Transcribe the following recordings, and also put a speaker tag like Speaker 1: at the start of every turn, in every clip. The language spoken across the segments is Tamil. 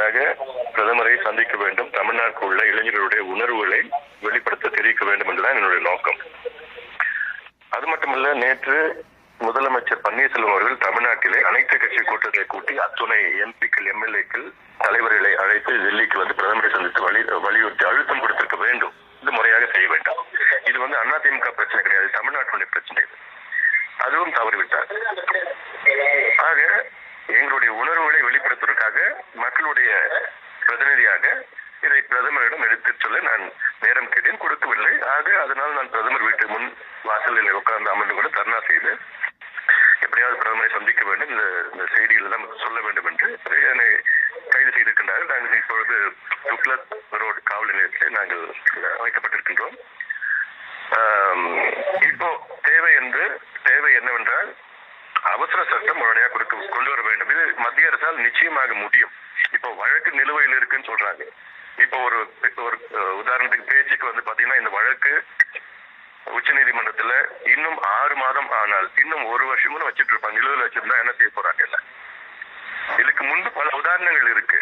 Speaker 1: உடனடியாக பிரதமரை சந்திக்க வேண்டும், தமிழ்நாட்டில் உள்ள இளைஞர்களுடைய உணர்வுகளை வெளிப்படுத்த தெரிவிக்க வேண்டும் என்றுதான் என்னுடைய நோக்கம். அது மட்டுமல்ல, நேற்று முதலமைச்சர் பன்னீர்செல்வம் அவர்கள் தமிழ்நாட்டிலே அனைத்து கட்சி கூட்டத்தை கூட்டி அத்துணை எம்பிக்கள், எம்எல்ஏக்கள், தலைவர்களை அழைத்து டெல்லிக்கு வந்து பிரதமரை சந்தித்து வலியுறுத்தி அழுத்தம் கொடுத்திருக்க வேண்டும். இது முறையாக செய்ய வேண்டும். இது வந்து அதிமுக பிரச்சனை கிடையாது, தமிழ்நாட்டுடைய பிரச்சனை. அதுவும் தவறிவிட்டார். ஆக எங்களுடைய உணர்வுகளை வெளிப்படுத்துவதற்காக மக்களுடைய பிரதிநிதியாக இதை பிரதமரிடம் எடுத்துச் சொல்ல நான் நேரம் கேட்டேன், கொடுக்கவில்லை. ஆக அதனால் நான் பிரதமர் வீட்டு முன் வாசலில் உட்கார்ந்து அமர்ந்து கூட தர்ணா செய்து எப்படியாவது பிரதமரை சந்திக்க வேண்டும், இந்த செய்திகள் எல்லாம் சொல்ல வேண்டும் என்று என்னை கைது செய்திருக்கின்றார்கள். நாங்கள் இப்பொழுது துக்ளக் ரோடு காவல் நிலையத்தில் நாங்கள் வைக்கப்பட்டிருக்கின்றோம். இப்போ தேவை என்னவென்றால் அவசர சட்டம் உடனடியாக கொண்டு வர வேண்டும். இது மத்திய அரசால் நிச்சயமாக முடியும். இப்போ வழக்கு நிலுவையில் இருக்குன்னு சொல்றாங்க. இப்போ ஒரு உதாரணத்துக்கு பேச்சுக்கு வந்து பாத்தீங்கன்னா, இந்த வழக்கு உச்ச நீதிமன்றத்துல இன்னும் 6 மாதம் ஆனால் இன்னும் 1 வருஷம் கூட வச்சிட்டு இருப்பாங்க. நிலுவையில் வச்சிருந்தா என்ன செய்ய போறாங்க? இல்ல, இதுக்கு முன்பு பல உதாரணங்கள் இருக்கு.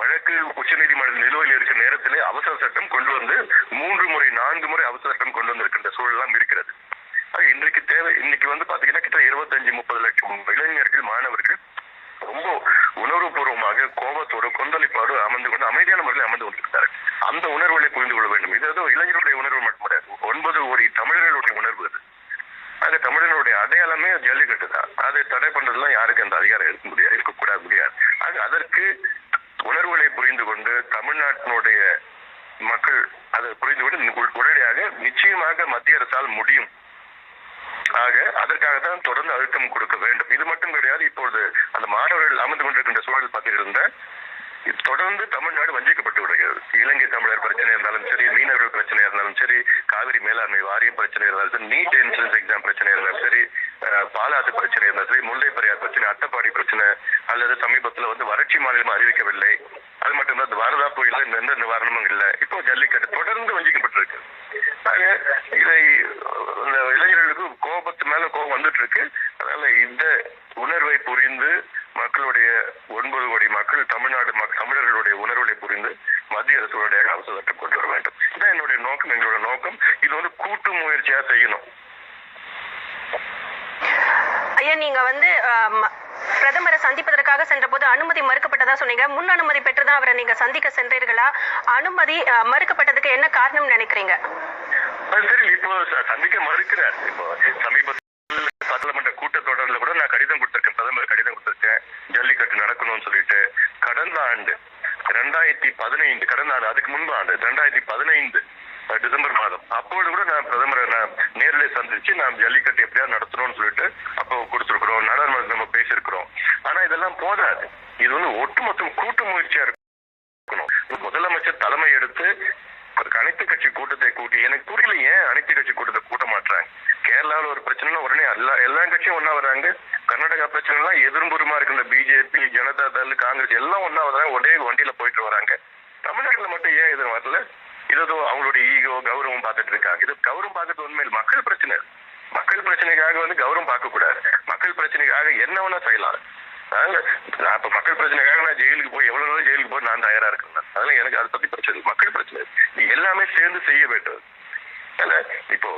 Speaker 1: வழக்கு உச்ச நீதிமன்ற நிலுவையில் இருக்கிற நேரத்திலே அவசர சட்டம் கொண்டு வந்து 3 முறை 4 முறை அவசர சட்டம் கொண்டு வந்திருக்கின்ற சூழலாம் இருக்கிறது. இன்னைக்கு வந்து பாத்தீங்கன்னா கிட்ட 25-30 லட்சம் இளைஞர்கள், மாணவர்கள் ரொம்ப உணர்வுபூர்வமாக கோபத்தோடு கொந்தளிப்பாடு அமர்ந்து கொண்டு அமைதியான முறையில் அமர்ந்து கொண்டிருக்கிறார்கள். அந்த உணர்வுகளை புரிந்து கொள்ள வேண்டும். இது ஏதோ இளைஞருடைய உணர்வு மட்டும் கிடையாது, 9 கோடி தமிழர்களுடைய உணர்வு அது. அது தமிழர்களுடைய அடையாளமே ஜல்லிக்கட்டு தான். அதை தடை பண்றதுலாம் யாருக்கு அந்த அதிகாரம் இருக்கக்கூடாது, முடியாது. அதற்கு உணர்வுகளை புரிந்து கொண்டு தமிழ்நாட்டினுடைய மக்கள் அதை புரிந்து கொண்டு உடனடியாக நிச்சயமாக மத்திய அரசால் முடியும். ஆக அதற்காகத்தான் தொடர்ந்து அழுத்தம் கொடுக்க வேண்டும். இது மட்டும் கிடையாது. இப்பொழுது அந்த மாணவர்கள் அமர்ந்து கொண்டிருக்கின்ற சூழல் பார்த்தீங்கன்னா, தொடர்ந்து தமிழ்நாடு வஞ்சிக்கப்பட்டு விடுகிறது. இலங்கை தமிழர் பிரச்சனை இருந்தாலும் சரி, மீனவர்கள் பிரச்சனை இருந்தாலும் சரி, காவிரி மேலாண்மை வாரியம் பிரச்சனை இருந்தாலும் சரி, நீட் என்ட்ரன்ஸ் எக்ஸாம் பிரச்சனை இருந்தாலும் சரி, பாலாத்து பிரச்சனை இருந்தாலும் சரி, முல்லை பெரியார் பிரச்சனை, அட்டப்பாடி பிரச்சனை, அல்லது சமீபத்தில் வந்து வறட்சி மாநிலம் அறிவிக்கவில்லை. அது மட்டும் தான் வாரதா புயல எந்த நிவாரணமும் இல்லை. இப்போ ஜல்லிக்கட்டு தொடர்ந்து வஞ்சிக்கப்பட்டிருக்கு. இதை இந்த இளைஞர்களுக்கு கோபத்து மேல கோபம் வந்துட்டு இருக்கு. அதனால இந்த உணர்வை புரிந்து மக்களுடைய 9 கோடி மக்கள் தமிழர்களுடைய உணர்வுகளை புரிந்து மத்திய அரசுடைய அவசர சட்டம் கொண்டு வர வேண்டும். இதான் என்னுடைய நோக்கம். இது வந்து கூட்டு முயற்சியா செய்யணும்.
Speaker 2: ஐயா, நீங்க வந்து பிரதமரை சந்திப்பதற்காக சென்ற போது அனுமதி மறுக்கப்பட்டதா சொன்னீங்க. முன் அனுமதி பெற்றுதான் அவரை நீங்க சந்திக்க சென்றீர்களா? அனுமதி மறுக்கப்பட்டதுக்கு என்ன காரணம் நினைக்கிறீங்க?
Speaker 1: சரி, இப்போ சந்திக்க மறுக்கிறார். இப்போ சமீபத்தில் பாராளுமன்ற கூட்டத்தொடரில் கூட நான் கடிதம் கொடுத்திருக்கேன், பிரதமர் கடிதம் கொடுத்திருக்கேன், ஜல்லிக்கட்டு நடக்கணும்னு சொல்லிட்டு. கடந்த ஆண்டு 2015, கடந்த ஆண்டு அதுக்கு முன்பு ஆண்டு 2015 டிசம்பர் மாதம் அப்பொழுது கூட நான் பிரதமரை நேரில் சந்திச்சு நாம் ஜல்லிக்கட்டு எப்படியாவது நடத்தணும்னு சொல்லிட்டு அப்போ கொடுத்துருக்கிறோம். நாடாளுமன்றத்தில் நம்ம பேசியிருக்கிறோம். ஆனா இதெல்லாம் போதாது. இது வந்து ஒட்டுமொத்தம் கூட்டு முயற்சியா இருக்கணும். முதலமைச்சர் தலைமை எடுத்து அனைத்து கட்சி கூட்டத்தை கூட்டி, எனக்கு புரியல ஏன் அனைத்து கட்சி கூட்டத்தை கூட்ட மாட்டாங்க. கேரளாவில் ஒரு பிரச்சனைனா உடனே எல்லா கட்சியும் ஒன்னா வர்றாங்க. கர்நாடகா பிரச்சனை எல்லாம் எதிர்புறமா இருக்கின்ற பிஜேபி, ஜனதா தள், காங்கிரஸ் எல்லாம் ஒன்னா வர்றாங்க, ஒரே வண்டியில போயிட்டு வராங்க. தமிழ்நாட்டில் மட்டும் ஏன் இது வரல? இதோ அவங்களுடைய ஈகோ, கௌரவம் பார்த்துட்டு இருக்காங்க. இது கௌரவம் பார்க்கறது உண்மையில் மக்கள் பிரச்சனை. மக்கள் பிரச்சனைக்காக வந்து கௌரவம் பார்க்க கூடாது. மக்கள் பிரச்சனைக்காக என்ன வேணா செய்யலாம். நான் இப்ப மக்கள் பிரச்சனைக்காக நான் ஜெயிலுக்கு போய் எவ்வளவு நாள் ஜெயிலுக்கு போய் நான் தயாரா இருக்கேன். அதனால எனக்கு அதை பத்தி பிரச்சனை. மக்கள் பிரச்சனை எல்லாமே சேர்ந்து செய்ய வேண்டும். இப்போ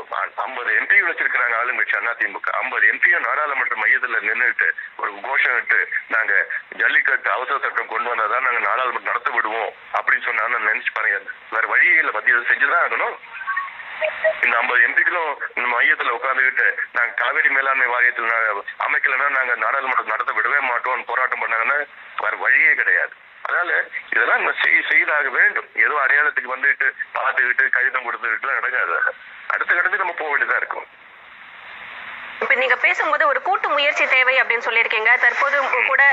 Speaker 1: 50 MP வச்சிருக்கிறாங்க ஆளுங்கட்சி அதிமுக. 50 MP நாடாளுமன்ற மையத்துல நின்றுட்டு ஒரு கோஷம் விட்டு நாங்க ஜல்லிக்கட்டு அவசர சட்டம் கொண்டு வந்தாதான் நாங்க நாடாளுமன்றம் நடத்த விடுவோம் அப்படின்னு சொன்னா நினைச்சு பாருங்க. வேற வழியில மத்திய செஞ்சுதான் ஆகணும். இந்த 50 MPக்களும் இந்த மையத்துல உட்கார்ந்துகிட்டு நாங்க காவிரி மேலாண்மை வாரியத்தில் அமைக்கலன்னா நாங்க நாடாளுமன்றம் நடத்த விடவே மாட்டோம் போராட்டம் பண்ணாங்கன்னா வேற வழியே கிடையாது. அதனால இதெல்லாம் செய்தாக வேண்டும். ஏதோ அடையாளத்துக்கு வந்துட்டு பார்த்துக்கிட்டு கடிதம் கொடுத்துக்கிட்டு நடக்காது. அடுத்த கட்டத்துக்கு நம்ம போக வேண்டியதா இருக்கும்.
Speaker 2: இப்ப நீங்க பேசும்போது ஒரு கூட்டு முயற்சி தேவை அப்படின்னு சொல்லியிருக்கீங்க. தற்போது கூட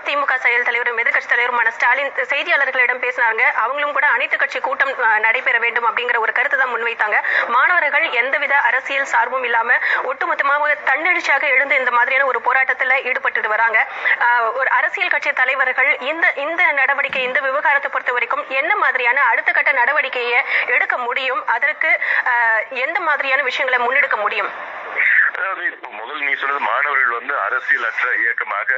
Speaker 2: திமுக செயல் தலைவரும் எதிர்கட்சி தலைவருமான ஸ்டாலின் செய்தியாளர்களிடம் பேசினாங்க. அவங்களும் கூட அனைத்து கட்சி கூட்டம் நடைபெற வேண்டும் அப்படிங்கிற ஒரு கருத்து தான் முன்வைத்தாங்க. மாணவர்கள் எந்தவித அரசியல் சார்பும் இல்லாம ஒட்டுமொத்தமாக தன்னெழுச்சியாக எழுந்து இந்த மாதிரியான ஒரு போராட்டத்துல ஈடுபட்டு வராங்க. ஒரு அரசியல் கட்சி தலைவர்கள் இந்த நடவடிக்கை, இந்த விவகாரத்தை பொறுத்த வரைக்கும் என்ன மாதிரியான அடுத்த கட்ட நடவடிக்கையை எடுக்க முடியும்? அதற்கு எந்த மாதிரியான விஷயங்களை முன்னெடுக்க முடியும்?
Speaker 1: அதாவது இப்போ முதல் நீ சொன்னது மாணவர்கள் வந்து அரசியல் அற்ற இயக்கமாக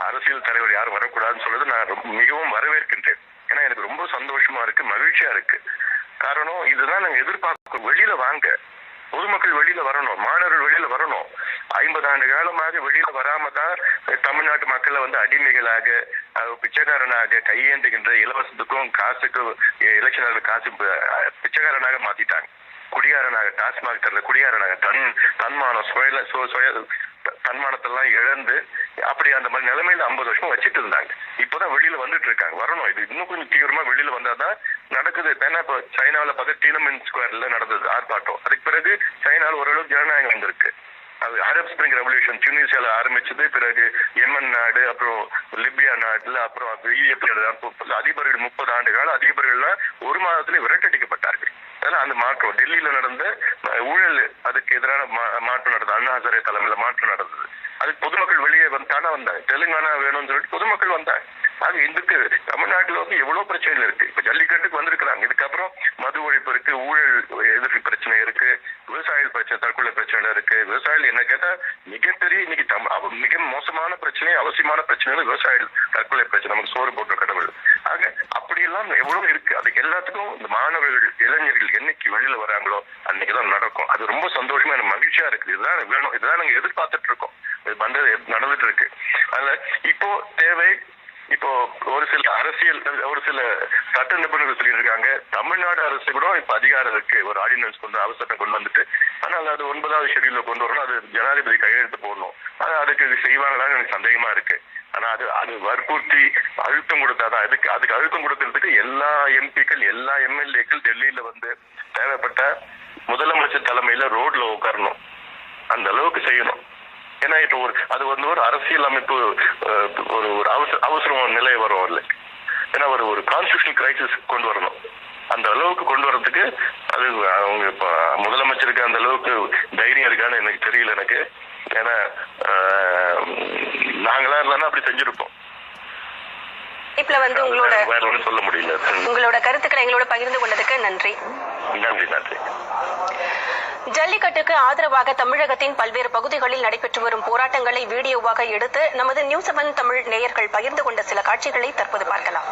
Speaker 1: அரசியல் தலைவர் யாரும் வரக்கூடாதுன்னு சொல்றது நான் மிகவும் வரவேற்கின்றேன். ஏன்னா எனக்கு ரொம்ப சந்தோஷமா இருக்கு, மகிழ்ச்சியா இருக்கு. காரணம் இதுதான் நாங்க எதிர்பார்க்கிறோம். வெளியில வாங்க, பொதுமக்கள் வெளியில வரணும், மாணவர்கள் வெளியில வரணும். 50 ஆண்டு காலமாக வெளியில வராம தான் தமிழ்நாட்டு மக்களை அடிமைகளாக, பிச்சைக்காரனாக, கையேந்துகின்ற இலவசத்துக்கும் காசுக்கும் எலெக்ஷன் காசு பிச்சைக்காரனாக மாத்திட்டாங்க. குடியாரனாக, டாஸ்மாக் தர குடியாரனாக, தன்மானம் தன்மானத்தெல்லாம் இழந்து அப்படி அந்த மாதிரி நிலைமையில 50 வருஷம் வச்சுட்டு இருந்தாங்க. இப்பதான் வெளியில வந்துட்டு இருக்காங்க. வரணும், இது இன்னும் கொஞ்சம் தீவிரமா வெளியில வந்தாதான் நடக்குது. ஏன்னா இப்போ சைனாவில பார்த்தா டியனன்மென் ஸ்கொயர்ல நடந்தது ஆர்ப்பாட்டம். அதுக்கு பிறகு சைனாவில் ஓரளவுக்கு ஜனநாயகம் வந்திருக்கு. அது அரப் ஸ்பிரிங் ரெவல்யூஷன் டியூனிசியால ஆரம்பிச்சது, பிறகு யெமன் நாடு, அப்புறம் லிபியா நாட்டுல, அப்புறம் அதிபர்கள் 30 ஆண்டு கால அதிபர்கள்லாம் ஒரு மாதத்திலே விரட்டடிக்கப்பட்டார்கள். அதெல்லாம் அந்த மாற்றம் டெல்லியில நடந்த ஊழல், அதுக்கு எதிரான மாற்றம் நடந்தது. அண்ணா ஹசாரே தலைமையில மாற்றம் நடந்தது. அதுக்கு பொதுமக்கள் வெளியே தானே வந்தாங்க. தெலுங்கானா வேணும்னு சொல்லிட்டு பொதுமக்கள் வந்தாங்க. ஆக இதுக்கு தமிழ்நாட்டில் எவ்வளவு பிரச்சனைகள் இருக்கு. இப்ப ஜல்லிக்கட்டுக்கு வந்திருக்கிறாங்க. இதுக்கப்புறம் மது ஒழிப்பு இருக்கு, ஊழல் எதிர்ப்பு பிரச்சனை இருக்கு, விவசாயிகள் பிரச்சனை, தற்கொலை பிரச்சனை இருக்கு. விவசாயிகள் என்ன கேட்டா மிகப்பெரிய இன்னைக்கு மிக மோசமான பிரச்சனை, அவசியமான பிரச்சனைகள் விவசாயிகள் தற்கொலை பிரச்சனை. நமக்கு சோறு போட்ட கடவுள். ஆக அப்படியெல்லாம் எவ்வளவு இருக்கு. அதுக்கு எல்லாத்துக்கும் இந்த மாணவர்கள், இளைஞர்கள் என்னைக்கு வெளியில வராங்களோ அன்னைக்குதான் நடக்கும். அது ரொம்ப சந்தோஷமா, எனக்கு மகிழ்ச்சியா இருக்கு. இதுதான் வேணும், இதுதான் நாங்க எதிர்பார்த்துட்டு இருக்கோம். நடந்துட்டு இருக்கு. அதனால இப்போ தேவை, இப்போ ஒரு சில அரசியல், ஒரு சில சட்ட நிபுணர்கள் சொல்லியிருக்காங்க, தமிழ்நாடு அரசு கூட இப்ப அதிகாரம் இருக்கு, ஒரு ஆர்டினன்ஸ் அவசரம் கொண்டு வந்துட்டு, ஆனால் அது 9வது ஷெட்யூல்ல கொண்டு வரணும், அது ஜனாதிபதி கையெழுத்து போடணும். அதுக்கு செய்வாங்களான்னு எனக்கு சந்தேகமா இருக்கு. ஆனா அது வற்புறுத்தி அழுத்தம் கொடுத்தாதான். அதுக்கு அழுத்தம் கொடுக்கறதுக்கு எல்லா எம்பிக்கள், எல்லா எம்எல்ஏக்கள் டெல்லியில தேவைப்பட்ட முதலமைச்சர் தலைமையில ரோட்ல உட்காரணும், அந்த அளவுக்கு செய்யணும். ஏன்னா இப்போ அது ஒரு அரசியல் அமைப்பு, ஒரு அவசரம் நிலை வரும் இல்லை. ஏன்னா ஒரு கான்ஸ்டிடியூஷனல் கிரைசிஸ் கொண்டு வரணும். அந்த அளவுக்கு கொண்டு வரதுக்கு அது அவங்க இப்ப முதலமைச்சருக்கு அந்த அளவுக்கு தைரியம் இருக்கான்னு எனக்கு தெரியல எனக்கு. ஏன்னா நாங்களா இருந்தாலும் அப்படி செஞ்சிருப்போம்.
Speaker 2: வேற ஒன்றும் சொல்ல முடியல. உங்களோட கருத்துக்களை எங்களோட பகிர்ந்து கொண்டதுக்கு நன்றி.
Speaker 1: நன்றி நன்றி.
Speaker 2: ஜல்லிக்கட்டுக்கு ஆதரவாக தமிழகத்தின் பல்வேறு பகுதிகளில் நடைபெற்று வரும் போராட்டங்களை வீடியோவாக எடுத்து நமது நியூஸ் 7 தமிழ் நேயர்கள் பகிர்ந்து கொண்ட சில காட்சிகளை தற்போது பார்க்கலாம்.